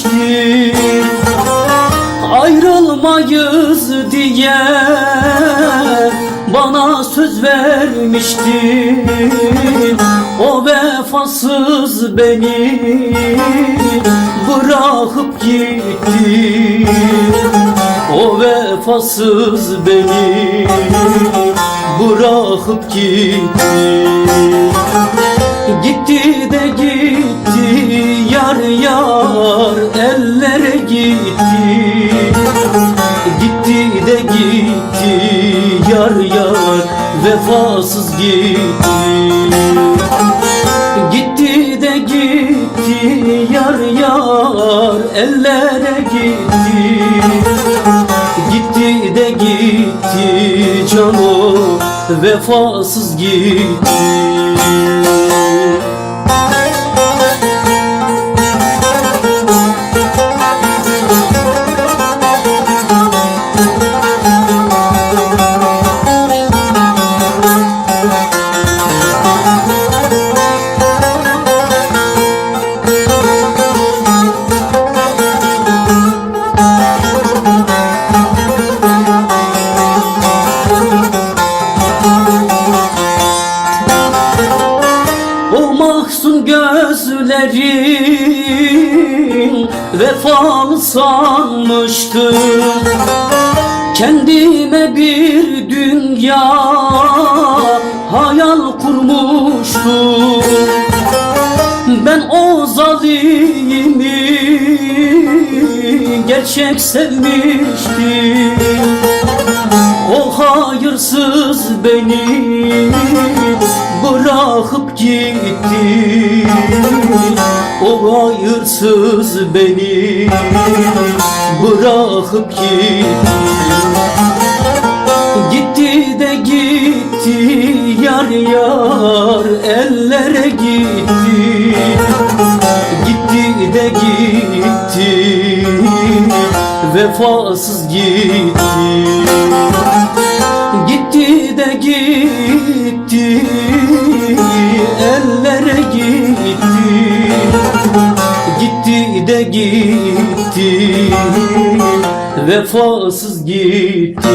sevmiştim. Ayrılmayız diye bana söz vermiştin. O vefasız beni bırakıp gitti. O vefasız beni bırakıp gitti. Gitti de gitti, yar yar ellere gitti. Gitti de gitti, yar yar vefasız gitti. Gitti de gitti, yar yar ellere gitti. Gitti de gitti, canım vefasız gitti. O mahzun gözlerin vefalı sanmıştım. Kendime bir dünya hayal kurmuştum. Ben o zalimi gerçek sevmiştim. O hayırsız beni bırakıp gitti. O hayırsız beni bırakıp gitti. Gitti de gitti, yar yar ellere gitti. Gitti de gitti, vefasız gitti. Gitti de gitti, ellere gitti. Gitti de gitti, vefasız gitti.